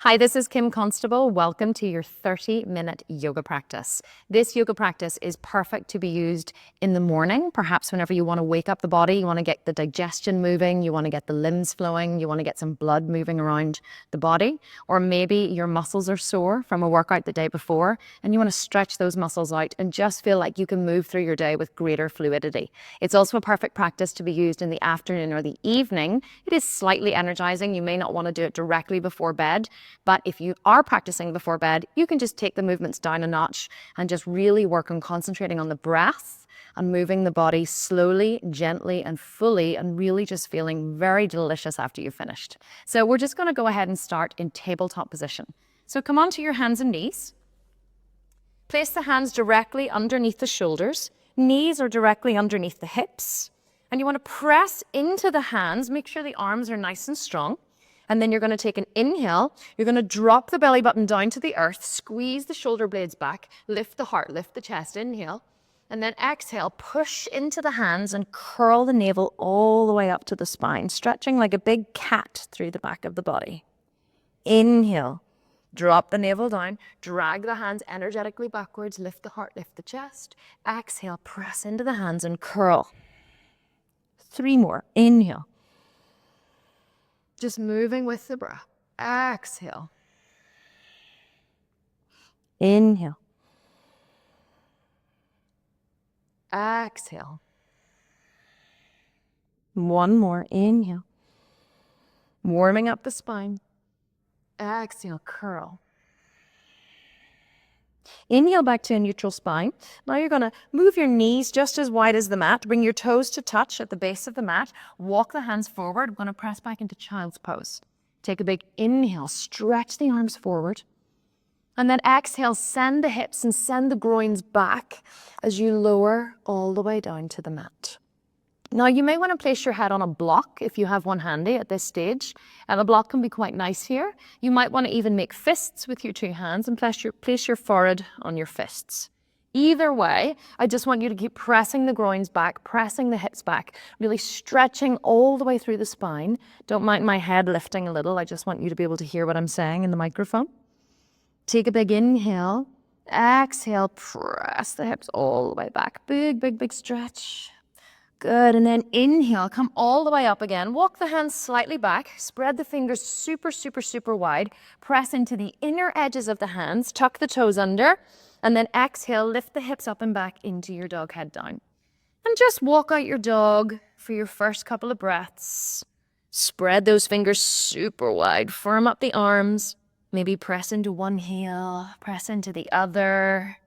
Hi, this is Kim Constable. Welcome to your 30-minute yoga practice. This yoga practice is perfect to be used in the morning, perhaps whenever you want to wake up the body, you want to get the digestion moving, you want to get the limbs flowing, you want to get some blood moving around the body, or maybe your muscles are sore from a workout the day before and you want to stretch those muscles out and just feel like you can move through your day with greater fluidity. It's also a perfect practice to be used in the afternoon or the evening. It is slightly energizing. You may not want to do it directly before bed, but if you are practicing before bed, you can just take the movements down a notch and just really work on concentrating on the breath and moving the body slowly, gently, and fully, and really just feeling very delicious after you've finished. So we're just going to go ahead and start in tabletop position. So come onto your hands and knees. Place the hands directly underneath the shoulders. Knees are directly underneath the hips. And you want to press into the hands. Make sure the arms are nice and strong. And then you're going to take an inhale. You're going to drop the belly button down to the earth, squeeze the shoulder blades back, lift the heart, lift the chest, inhale. And then exhale, push into the hands and curl the navel all the way up to the spine, stretching like a big cat through the back of the body. Inhale, drop the navel down, drag the hands energetically backwards, lift the heart, lift the chest. Exhale, press into the hands and curl. 3 more, inhale. Just moving with the breath. Exhale. Inhale. Exhale. 1 more. Inhale. Warming up the spine. Exhale. Curl. Inhale back to a neutral spine. Now you're going to move your knees just as wide as the mat. Bring your toes to touch at the base of the mat. Walk the hands forward. We're going to press back into child's pose. Take a big inhale. Stretch the arms forward. And then exhale. Send the hips and send the groins back as you lower all the way down to the mat. Now, you may want to place your head on a block if you have one handy at this stage. And a block can be quite nice here. You might want to even make fists with your 2 hands and place your forehead on your fists. Either way, I just want you to keep pressing the groins back, pressing the hips back, really stretching all the way through the spine. Don't mind my head lifting a little. I just want you to be able to hear what I'm saying in the microphone. Take a big inhale. Exhale, press the hips all the way back. Big, big, big stretch. Good, and then inhale, come all the way up again. Walk the hands slightly back, spread the fingers super, super, super wide. Press into the inner edges of the hands, tuck the toes under, and then exhale, lift the hips up and back into your dog head down. And just walk out your dog for your first couple of breaths. Spread those fingers super wide, firm up the arms. Maybe press into one heel, press into the other.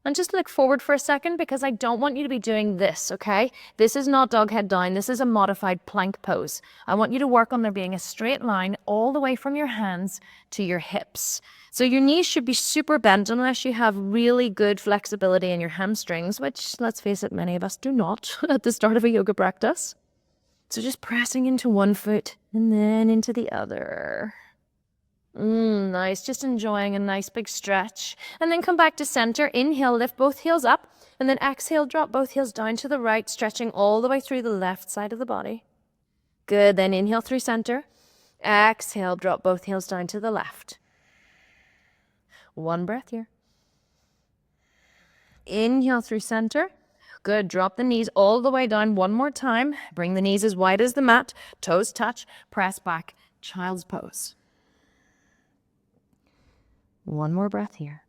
And just look forward for a second because I don't want you to be doing this, okay? This is not dog head down. This is a modified plank pose. I want you to work on there being a straight line all the way from your hands to your hips. So your knees should be super bent unless you have really good flexibility in your hamstrings, which, let's face it, many of us do not at the start of a yoga practice. So just pressing into one foot and then into the other. Nice. Just enjoying a nice big stretch. And then come back to center. Inhale, lift both heels up. And then exhale, drop both heels down to the right, stretching all the way through the left side of the body. Good. Then inhale through center. Exhale, drop both heels down to the left. 1 breath here. Inhale through center. Good. Drop the knees all the way down 1 more time. Bring the knees as wide as the mat. Toes touch. Press back. Child's pose. 1 more breath here.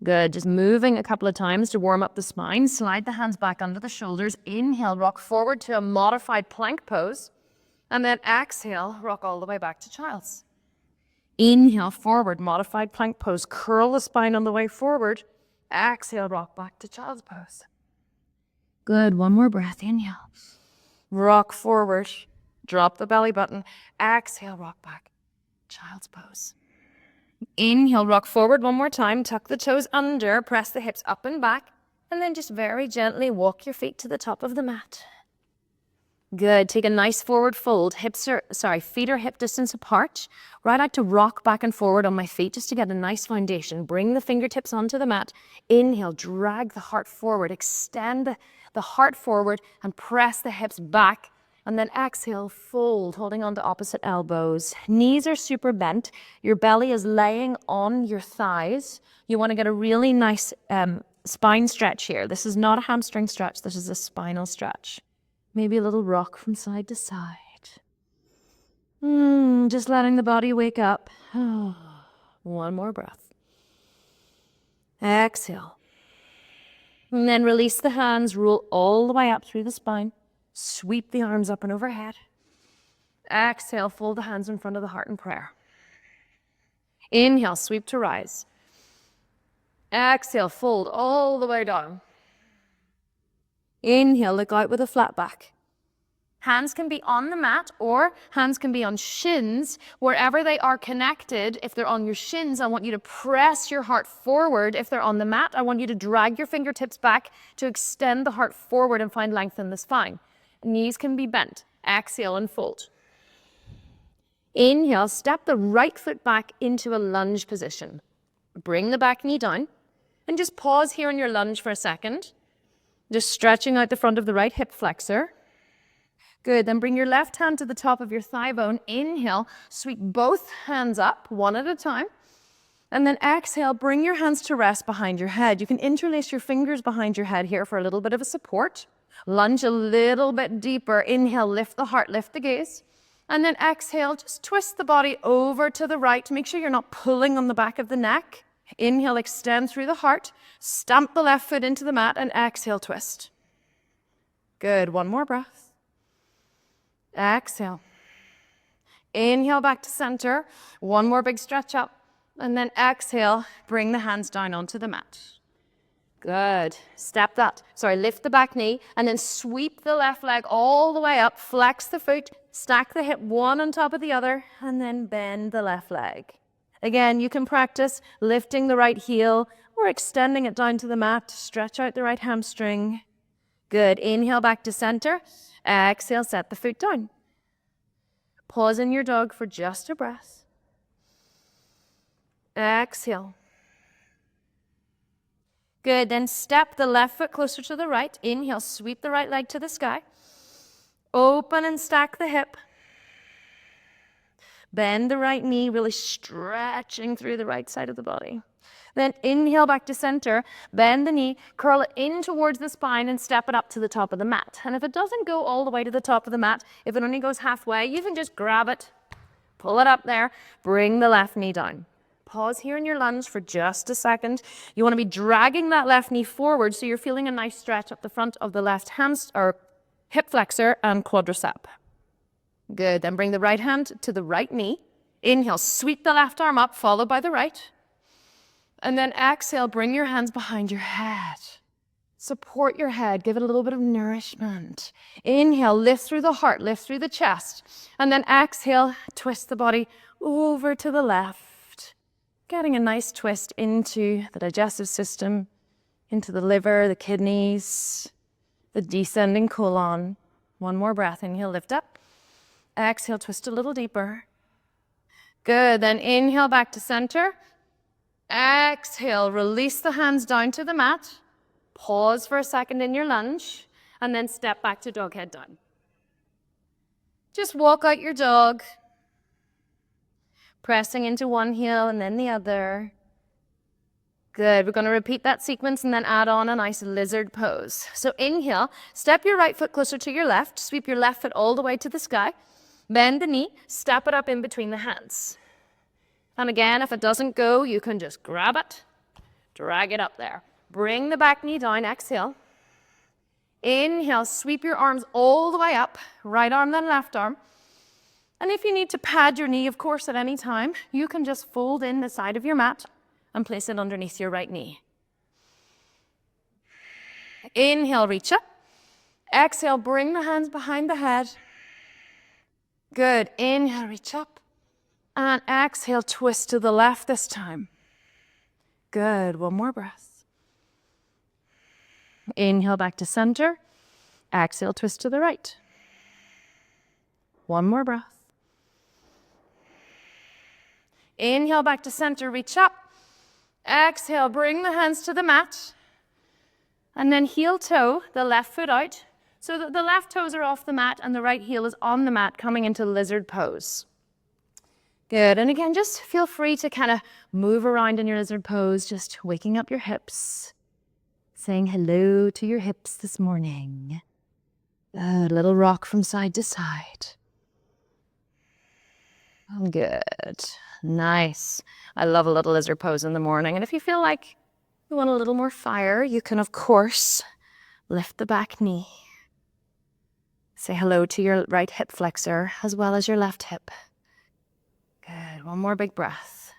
Good. Just moving a couple of times to warm up the spine. Slide the hands back under the shoulders. Inhale, rock forward to a modified plank pose. And then exhale, rock all the way back to child's. Inhale, forward, modified plank pose. Curl the spine on the way forward. Exhale, rock back to child's pose. Good. 1 more breath. Inhale. Rock forward. Drop the belly button. Exhale, rock back. Child's pose. Inhale, rock forward 1 more time. Tuck the toes under. Press the hips up and back. And then just very gently walk your feet to the top of the mat. Good. Take a nice forward fold. Feet are hip distance apart. Right out to rock back and forward on my feet just to get a nice foundation. Bring the fingertips onto the mat. Inhale, drag the heart forward. Extend the heart forward and press the hips back. And then exhale, fold, holding on to opposite elbows. Knees are super bent. Your belly is laying on your thighs. You want to get a really nice spine stretch here. This is not a hamstring stretch. This is a spinal stretch. Maybe a little rock from side to side. Just letting the body wake up. One more breath. Exhale. And then release the hands, roll all the way up through the spine. Sweep the arms up and overhead. Exhale, fold the hands in front of the heart in prayer. Inhale, sweep to rise. Exhale, fold all the way down. Inhale, look out with a flat back. Hands can be on the mat or hands can be on shins. Wherever they are connected, if they're on your shins, I want you to press your heart forward. If they're on the mat, I want you to drag your fingertips back to extend the heart forward and find length in the spine. Knees can be bent. Exhale and fold. Inhale, step the right foot back into a lunge position. Bring the back knee down and just pause here in your lunge for a second. Just stretching out the front of the right hip flexor. Good, then bring your left hand to the top of your thigh bone. Inhale, sweep both hands up, one at a time. And then exhale, bring your hands to rest behind your head. You can interlace your fingers behind your head here for a little bit of a support. Lunge a little bit deeper. Inhale, lift the heart, lift the gaze. And then exhale, just twist the body over to the right. Make sure you're not pulling on the back of the neck. Inhale, extend through the heart. Stamp the left foot into the mat and exhale, twist. Good, one more breath. Exhale. Inhale back to center. One more big stretch up. And then exhale, bring the hands down onto the mat. Good. Lift the back knee and then sweep the left leg all the way up. Flex the foot, stack the hip one on top of the other, and then bend the left leg. Again, you can practice lifting the right heel or extending it down to the mat to stretch out the right hamstring. Good. Inhale back to center. Exhale, set the foot down. Pause in your dog for just a breath. Exhale. Good, then step the left foot closer to the right. Inhale, sweep the right leg to the sky. Open and stack the hip. Bend the right knee, really stretching through the right side of the body. Then inhale back to center, bend the knee, curl it in towards the spine and step it up to the top of the mat. And if it doesn't go all the way to the top of the mat, if it only goes halfway, you can just grab it, pull it up there, bring the left knee down. Pause here in your lunge for just a second. You want to be dragging that left knee forward so you're feeling a nice stretch up the front of the left hip flexor and quadricep. Good, then bring the right hand to the right knee. Inhale, sweep the left arm up, followed by the right. And then exhale, bring your hands behind your head. Support your head, give it a little bit of nourishment. Inhale, lift through the heart, lift through the chest. And then exhale, twist the body over to the left. Getting a nice twist into the digestive system, into the liver, the kidneys, the descending colon. One more breath, inhale, lift up. Exhale, twist a little deeper. Good, then inhale back to center. Exhale, release the hands down to the mat. Pause for a second in your lunge, and then step back to dog head down. Just walk out your dog, pressing into one heel and then the other. Good, we're going to repeat that sequence and then add on a nice lizard pose. So inhale, step your right foot closer to your left, sweep your left foot all the way to the sky, bend the knee, step it up in between the hands. And again, if it doesn't go, you can just grab it, drag it up there. Bring the back knee down, exhale. Inhale, sweep your arms all the way up, right arm then left arm. And if you need to pad your knee, of course, at any time, you can just fold in the side of your mat and place it underneath your right knee. Inhale, reach up. Exhale, bring the hands behind the head. Good, inhale, reach up. And exhale, twist to the left this time. Good, one more breath. Inhale back to center. Exhale, twist to the right. One more breath. Inhale back to center, reach up. Exhale, bring the hands to the mat. And then heel toe the left foot out. so that the left toes are off the mat and the right heel is on the mat, coming into lizard pose. Good, and again, just feel free to kind of move around in your lizard pose, just waking up your hips, saying hello to your hips this morning. A little rock from side to side. Good, nice. I love a little lizard pose in the morning, and if you feel like you want a little more fire, you can, of course, lift the back knee. Say hello to your right hip flexor as well as your left hip. Good. One more big breath.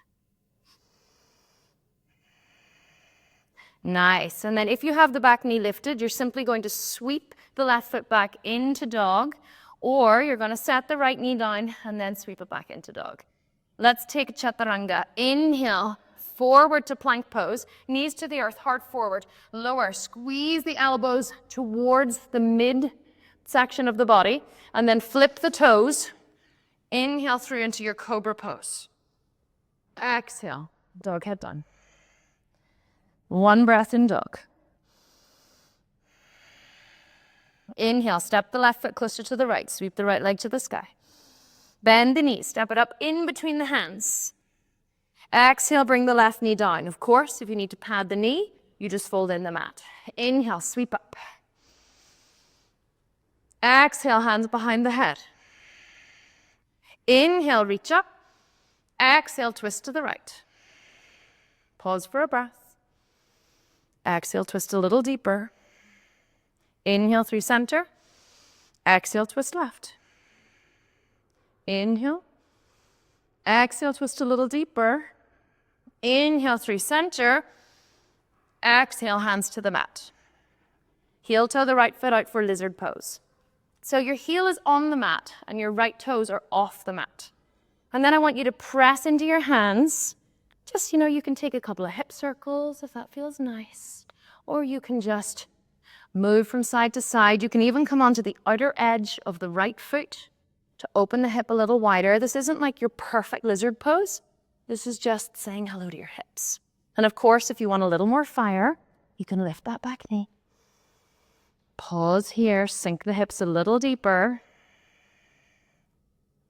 Nice. And then if you have the back knee lifted, you're simply going to sweep the left foot back into dog, or you're going to set the right knee down and then sweep it back into dog. Let's take a chaturanga. Inhale, forward to plank pose, knees to the earth, heart forward, lower, squeeze the elbows towards the mid section of the body, and then flip the toes. Inhale through into your cobra pose. Exhale, dog head down. One breath in dog. Inhale, step the left foot closer to the right, sweep the right leg to the sky. Bend the knee, step it up in between the hands. Exhale, bring the left knee down. Of course, if you need to pad the knee, you just fold in the mat. Inhale, sweep up. Exhale, hands behind the head. Inhale, reach up. Exhale, twist to the right. Pause for a breath. Exhale, twist a little deeper. Inhale through center. Exhale, twist left. Inhale. Exhale, twist a little deeper. Inhale through center. Exhale, hands to the mat. Heel toe the right foot out for lizard pose. So your heel is on the mat and your right toes are off the mat. And then I want you to press into your hands. Just, you can take a couple of hip circles if that feels nice. Or you can just move from side to side. You can even come onto the outer edge of the right foot to open the hip a little wider. This isn't like your perfect lizard pose. This is just saying hello to your hips. And of course, if you want a little more fire, you can lift that back knee. Pause here, sink the hips a little deeper.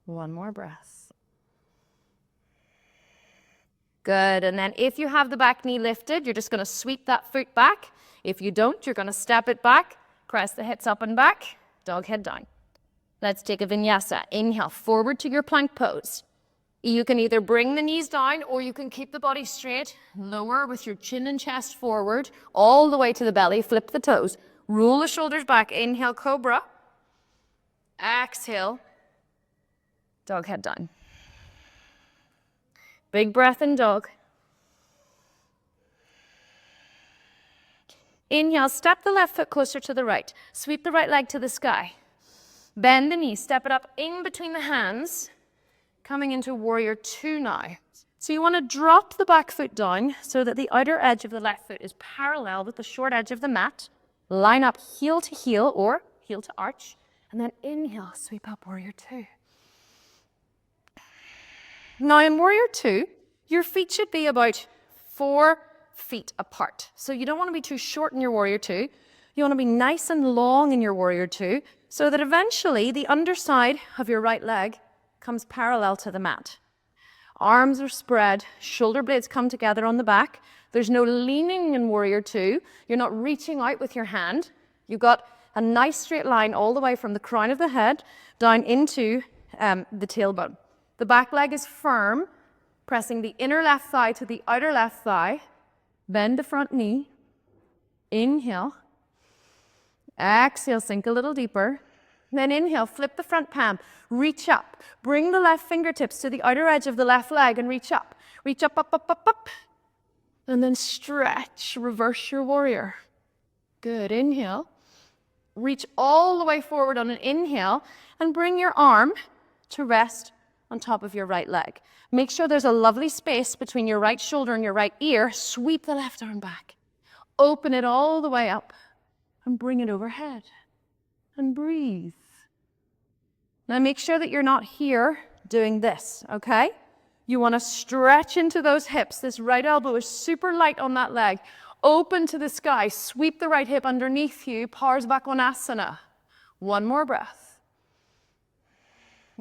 One more breath. Good, and then if you have the back knee lifted, you're just going to sweep that foot back. If you don't, you're going to step it back, press the hips up and back, dog head down. Let's take a vinyasa. Inhale, forward to your plank pose. You can either bring the knees down or you can keep the body straight, lower with your chin and chest forward, all the way to the belly, flip the toes. Roll the shoulders back. Inhale, cobra. Exhale, dog head down. Big breath in dog. Inhale, step the left foot closer to the right. Sweep the right leg to the sky. Bend the knee, step it up in between the hands. Coming into warrior two now. So you want to drop the back foot down so that the outer edge of the left foot is parallel with the short edge of the mat. Line up heel to heel or heel to arch. And then inhale, sweep up warrior two. Now in warrior two, your feet should be about 4 feet apart. So you don't want to be too short in your warrior two. You want to be nice and long in your warrior two so that eventually the underside of your right leg comes parallel to the mat. Arms are spread, shoulder blades come together on the back. There's no leaning in warrior two. You're not reaching out with your hand. You've got a nice straight line all the way from the crown of the head down into the tailbone. The back leg is firm, pressing the inner left thigh to the outer left thigh. Bend the front knee. Inhale. Exhale, sink a little deeper. Then inhale, flip the front palm. Reach up. Bring the left fingertips to the outer edge of the left leg and reach up. Reach up, up, up, up, up. And then stretch. Reverse your warrior. Good. Inhale. Reach all the way forward on an inhale and bring your arm to rest on top of your right leg. Make sure there's a lovely space between your right shoulder and your right ear. Sweep the left arm back. Open it all the way up and bring it overhead. And breathe. Now make sure that you're not here doing this, okay? You want to stretch into those hips. This right elbow is super light on that leg. Open to the sky. Sweep the right hip underneath you. Parsvakonasana. One more breath.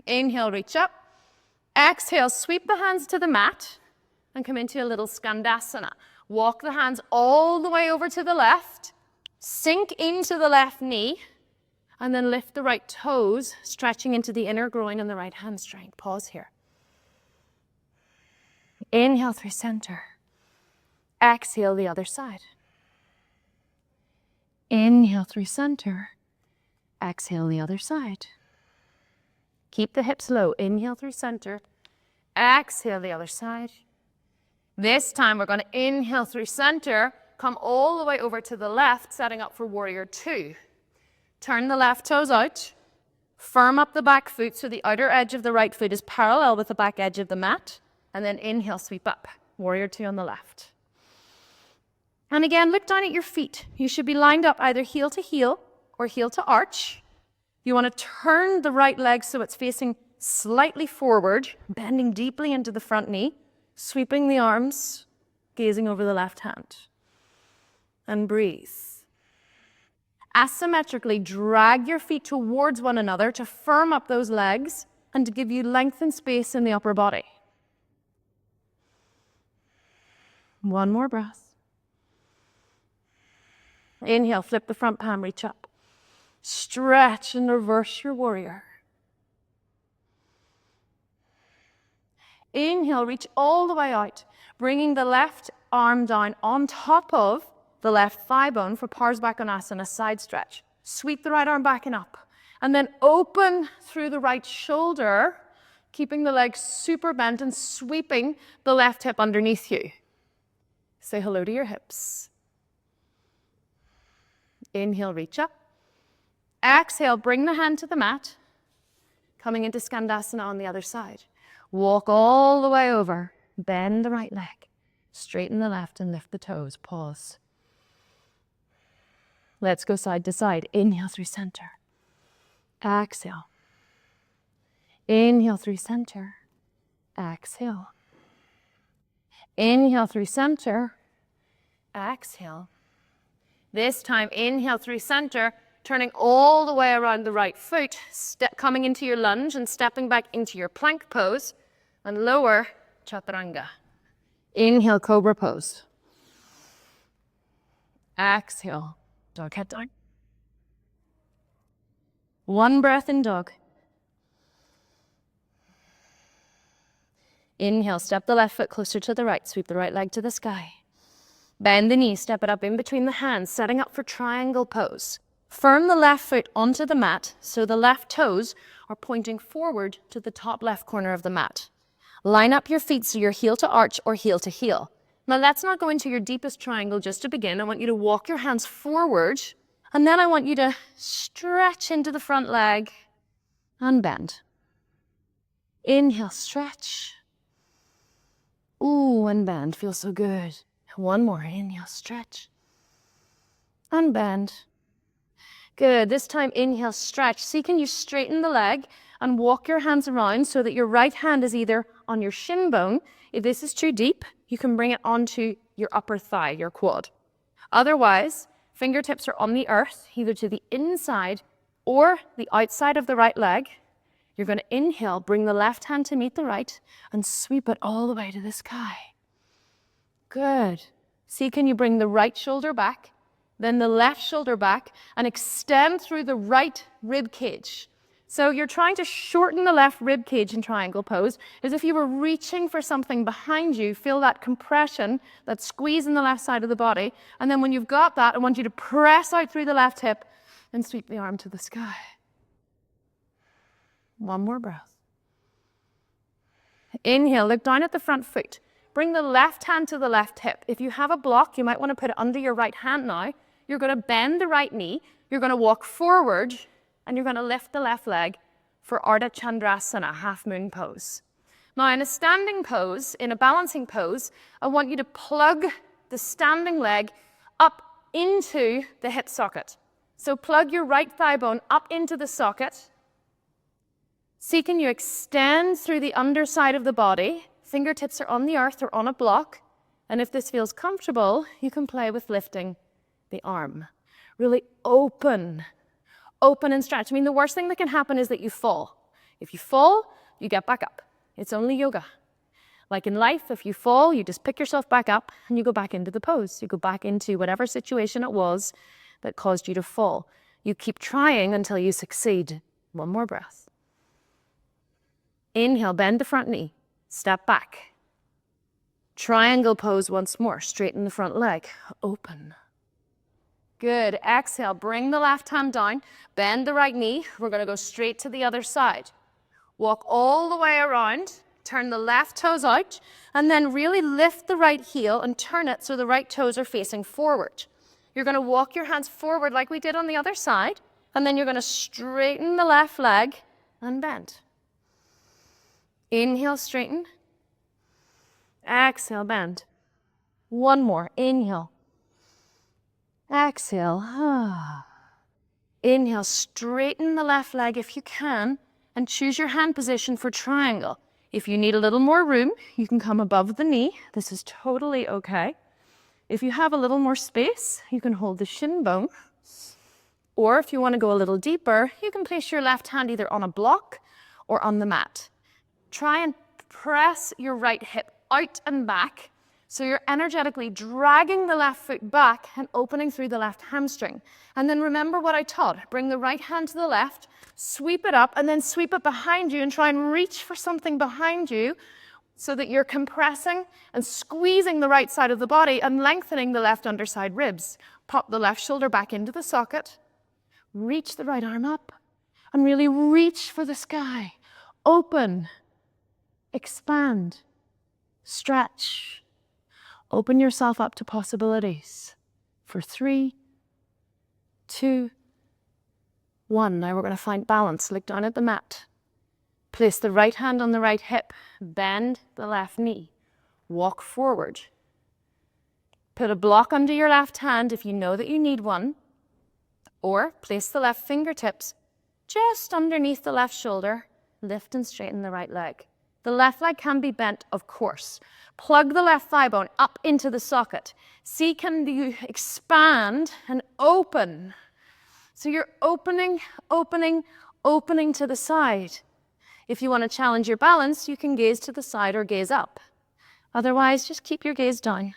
Inhale, reach up. Exhale, sweep the hands to the mat and come into a little Skandasana. Walk the hands all the way over to the left. Sink into the left knee. And then lift the right toes, stretching into the inner groin and the right hamstring. Pause here. Inhale through center. Exhale the other side. Inhale through center. Exhale the other side. Keep the hips low. Inhale through center. Exhale the other side. This time we're going to inhale through center, come all the way over to the left, setting up for warrior two. Turn the left toes out. Firm up the back foot so the outer edge of the right foot is parallel with the back edge of the mat. And then inhale, sweep up. Warrior two on the left. And again, look down at your feet. You should be lined up either heel to heel or heel to arch. You want to turn the right leg so it's facing slightly forward, bending deeply into the front knee, sweeping the arms, gazing over the left hand. And breathe. Asymmetrically drag your feet towards one another to firm up those legs and to give you length and space in the upper body. One more breath. Inhale, flip the front palm, reach up. Stretch and reverse your warrior. Inhale, reach all the way out, bringing the left arm down on top of the left thigh bone for Parsvakonasana side stretch. Sweep the right arm back and up. And then open through the right shoulder, keeping the leg super bent and sweeping the left hip underneath you. Say hello to your hips. Inhale, reach up. Exhale, bring the hand to the mat. Coming into Skandasana on the other side. Walk all the way over. Bend the right leg. Straighten the left and lift the toes. Pause. Let's go side to side. Inhale through center. Exhale. Inhale through center. Exhale. Inhale through center. Exhale. This time, inhale through center, turning all the way around the right foot, coming into your lunge and stepping back into your plank pose, and lower chaturanga. Inhale, cobra pose. Exhale, dog head down. One breath in dog. Inhale, step the left foot closer to the right, sweep the right leg to the sky. Bend the knee, step it up in between the hands, setting up for triangle pose. Firm the left foot onto the mat so the left toes are pointing forward to the top left corner of the mat. Line up your feet so you're heel to arch or heel to heel. Now let's not go into your deepest triangle just to begin. I want you to walk your hands forward, and then I want you to stretch into the front leg and bend. Inhale, stretch. Ooh, and bend, feels so good. One more, inhale, stretch. And bend. Good, this time inhale, stretch. See, can you straighten the leg and walk your hands around so that your right hand is either on your shin bone. If this is too deep, you can bring it onto your upper thigh, your quad. Otherwise, fingertips are on the earth, either to the inside or the outside of the right leg. You're going to inhale, bring the left hand to meet the right, and sweep it all the way to the sky. Good. See, can you bring the right shoulder back, then the left shoulder back, and extend through the right rib cage. So you're trying to shorten the left rib cage in triangle pose, as if you were reaching for something behind you. Feel that compression, that squeeze in the left side of the body. And then when you've got that, I want you to press out through the left hip and sweep the arm to the sky. One more breath. Inhale, look down at the front foot. Bring the left hand to the left hip. If you have a block, you might want to put it under your right hand now. You're going to bend the right knee. You're going to walk forward, and you're going to lift the left leg for Ardha Chandrasana, half moon pose. Now, in a standing pose, in a balancing pose, I want you to plug the standing leg up into the hip socket. So plug your right thigh bone up into the socket. See, can you extend through the underside of the body? Fingertips are on the earth or on a block. And if this feels comfortable, you can play with lifting the arm. Really open Open and stretch. I mean, the worst thing that can happen is that you fall. If you fall, you get back up. It's only yoga. Like in life, if you fall, you just pick yourself back up and you go back into the pose. You go back into whatever situation it was that caused you to fall. You keep trying until you succeed. One more breath. Inhale, bend the front knee. Step back. Triangle pose once more. Straighten the front leg. Open. Good. Exhale, bring the left hand down. Bend the right knee. We're going to go straight to the other side. Walk all the way around. Turn the left toes out. And then really lift the right heel and turn it so the right toes are facing forward. You're going to walk your hands forward like we did on the other side. And then you're going to straighten the left leg and bend. Inhale, straighten. Exhale, bend. One more. Inhale. Exhale. Inhale, straighten the left leg if you can, and choose your hand position for triangle. If you need a little more room, you can come above the knee. This is totally okay. If you have a little more space, you can hold the shin bone. Or if you want to go a little deeper, you can place your left hand either on a block or on the mat. Try and press your right hip out and back, so you're energetically dragging the left foot back and opening through the left hamstring. And then remember what I taught. Bring the right hand to the left, sweep it up, and then sweep it behind you and try and reach for something behind you so that you're compressing and squeezing the right side of the body and lengthening the left underside ribs. Pop the left shoulder back into the socket. Reach the right arm up and really reach for the sky. Open. Expand, stretch, open yourself up to possibilities for 3, 2, 1. Now we're going to find balance. Look down at the mat. Place the right hand on the right hip. Bend the left knee. Walk forward. Put a block under your left hand if you know that you need one. Or place the left fingertips just underneath the left shoulder. Lift and straighten the right leg. The left leg can be bent, of course. Plug the left thigh bone up into the socket. See, can you expand and open? So you're opening, opening, opening to the side. If you want to challenge your balance, you can gaze to the side or gaze up. Otherwise, just keep your gaze down.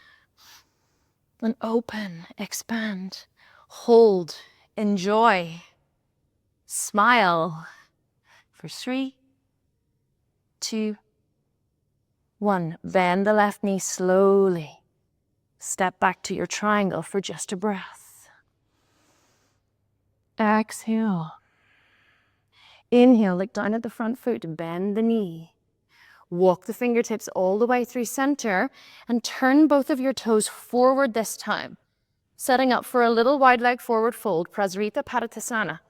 And open, expand, hold, enjoy, smile for 3, 2, 1. Bend the left knee slowly. Step back to your triangle for just a breath. Exhale. Inhale, look down at the front foot, bend the knee. Walk the fingertips all the way through center and turn both of your toes forward this time, setting up for a little wide leg forward fold, Prasarita Padottanasana.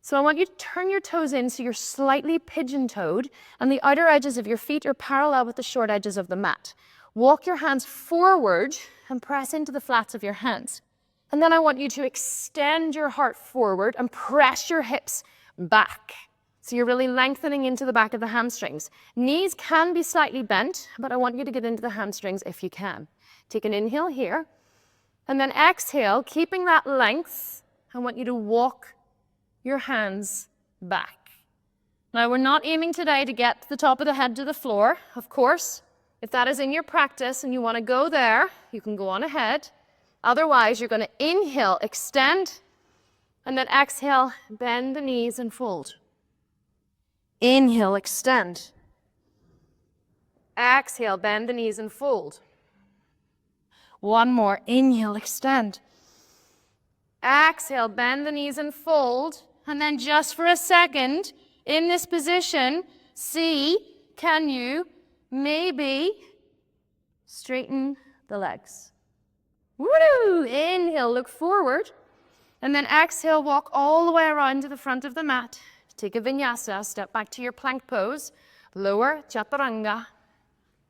So I want you to turn your toes in so you're slightly pigeon-toed and the outer edges of your feet are parallel with the short edges of the mat. Walk your hands forward and press into the flats of your hands. And then I want you to extend your heart forward and press your hips back. So you're really lengthening into the back of the hamstrings. Knees can be slightly bent, but I want you to get into the hamstrings if you can. Take an inhale here, and then exhale, keeping that length. I want you to walk your hands back. Now, we're not aiming today to get the top of the head to the floor, of course. If that is in your practice and you want to go there, you can go on ahead. Otherwise, you're going to inhale, extend, and then exhale, bend the knees and fold. Inhale, extend. Exhale, bend the knees and fold. One more. Inhale, extend. Exhale, bend the knees and fold. And then just for a second, in this position, see, can you maybe straighten the legs? Woo! Inhale, look forward. And then exhale, walk all the way around to the front of the mat. Take a vinyasa, step back to your plank pose. Lower, chaturanga.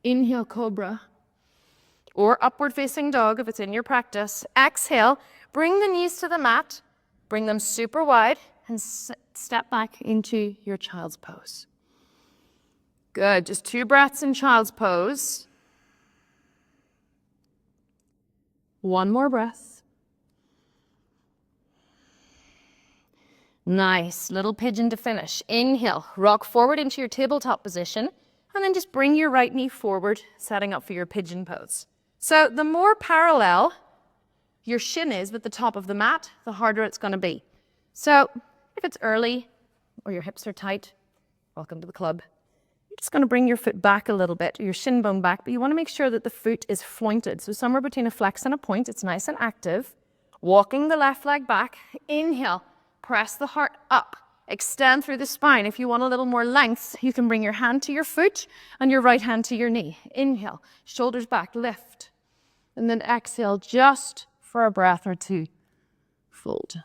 Inhale, cobra. Or upward facing dog if it's in your practice. Exhale, bring the knees to the mat. Bring them super wide and step back into your child's pose. Good, just 2 breaths in child's pose. 1 more breath. Nice. Little pigeon to finish. Inhale, rock forward into your tabletop position, and then just bring your right knee forward, setting up for your pigeon pose. So the more parallel your shin is with the top of the mat, the harder it's going to be. So if it's early or your hips are tight, welcome to the club. You're just going to bring your foot back a little bit, your shin bone back, but you want to make sure that the foot is pointed. So somewhere between a flex and a point, it's nice and active. Walking the left leg back. Inhale, press the heart up. Extend through the spine. If you want a little more length, you can bring your hand to your foot and your right hand to your knee. Inhale, shoulders back, lift. And then exhale just for a breath or two. Fold.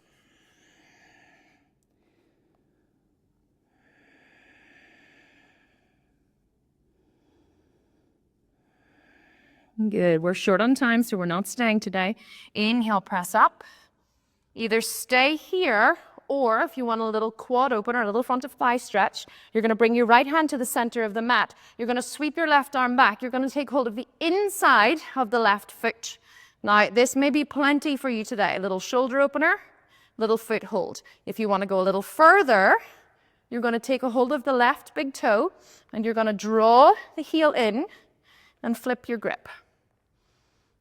Good. We're short on time, so we're not staying today. Inhale, press up. Either stay here, or if you want a little quad open or a little front of thigh stretch, you're going to bring your right hand to the center of the mat. You're going to sweep your left arm back. You're going to take hold of the inside of the left foot. Now, this may be plenty for you today. A little shoulder opener, little foot hold. If you want to go a little further, you're going to take a hold of the left big toe, and you're going to draw the heel in and flip your grip.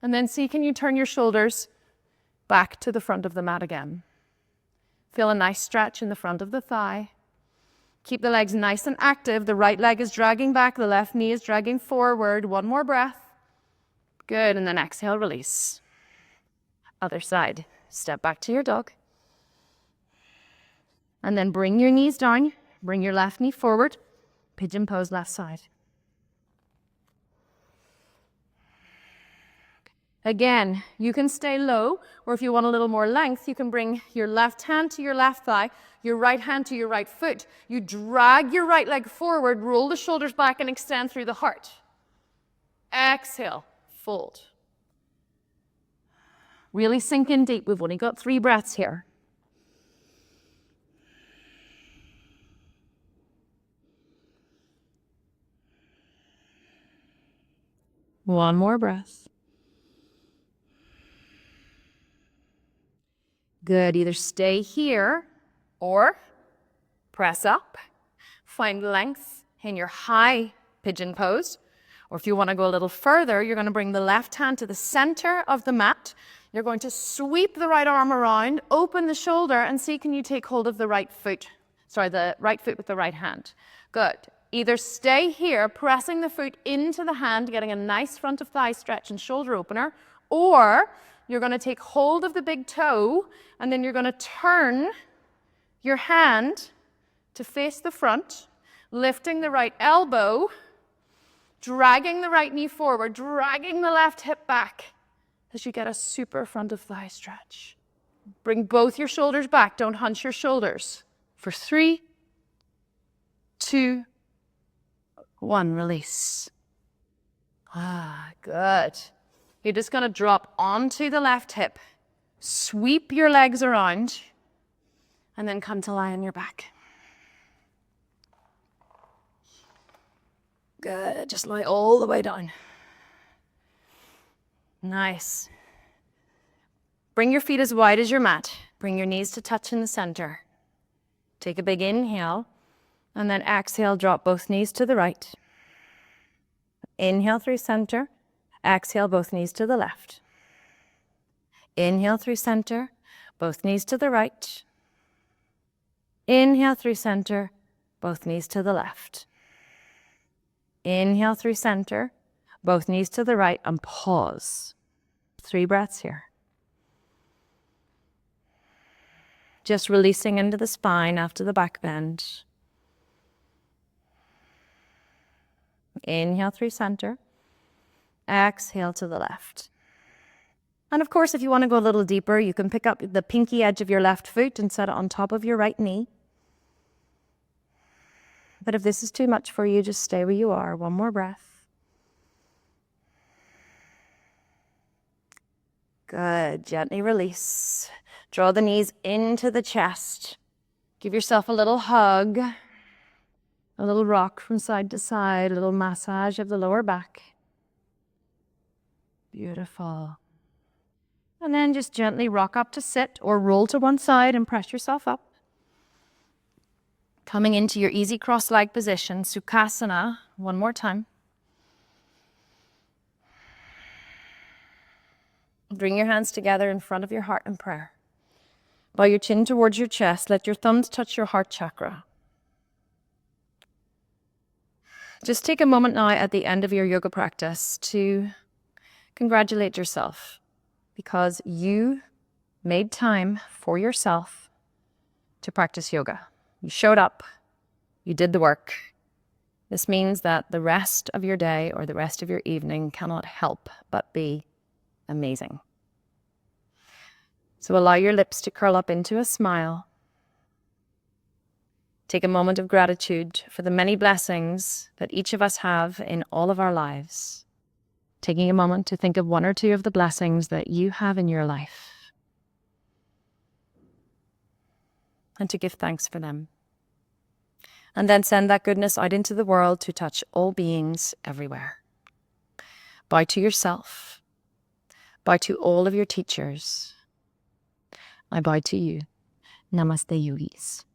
And then see, can you turn your shoulders back to the front of the mat again? Feel a nice stretch in the front of the thigh. Keep the legs nice and active. The right leg is dragging back, the left knee is dragging forward. One more breath. Good, and then exhale, release. Other side. Step back to your dog. And then bring your knees down. Bring your left knee forward. Pigeon pose, left side. Again, you can stay low, or if you want a little more length, you can bring your left hand to your left thigh, your right hand to your right foot. You drag your right leg forward, roll the shoulders back, and extend through the heart. Exhale, fold. Really sink in deep. We've only got 3 breaths here. One more breath. Good. Either stay here or press up. Find length in your high pigeon pose. Or if you want to go a little further, you're going to bring the left hand to the center of the mat. You're going to sweep the right arm around, open the shoulder, and see, can you take hold of the right foot? Sorry, the right foot with the right hand. Good. Either stay here, pressing the foot into the hand, getting a nice front of thigh stretch and shoulder opener, or you're going to take hold of the big toe, and then you're going to turn your hand to face the front, lifting the right elbow, dragging the right knee forward, dragging the left hip back as you get a super front of thigh stretch. Bring both your shoulders back. Don't hunch your shoulders. For 3, 2, 1, release. Good. You're just going to drop onto the left hip, sweep your legs around, and then come to lie on your back. Good. Just lie all the way down. Nice. Bring your feet as wide as your mat. Bring your knees to touch in the center. Take a big inhale, and then exhale, drop both knees to the right. Inhale through center. Exhale, both knees to the left. Inhale through center, both knees to the right. Inhale through center, both knees to the left. Inhale through center, both knees to the right, and pause. 3 breaths here. Just releasing into the spine after the back bend. Inhale through center. Exhale to the left. And of course, if you want to go a little deeper, you can pick up the pinky edge of your left foot and set it on top of your right knee. But if this is too much for you, just stay where you are. 1 more breath. Good. Gently release. Draw the knees into the chest. Give yourself a little hug. A little rock from side to side. A little massage of the lower back. Beautiful. And then just gently rock up to sit or roll to one side and press yourself up. Coming into your easy cross-leg position, Sukhasana, one more time. Bring your hands together in front of your heart in prayer. Bow your chin towards your chest. Let your thumbs touch your heart chakra. Just take a moment now at the end of your yoga practice to congratulate yourself because you made time for yourself to practice yoga. You showed up. You did the work. This means that the rest of your day or the rest of your evening cannot help but be amazing. So allow your lips to curl up into a smile. Take a moment of gratitude for the many blessings that each of us have in all of our lives. Taking a moment to think of one or two of the blessings that you have in your life and to give thanks for them. And then send that goodness out into the world to touch all beings everywhere. Bow to yourself. Bow to all of your teachers. I bow to you. Namaste, yogis.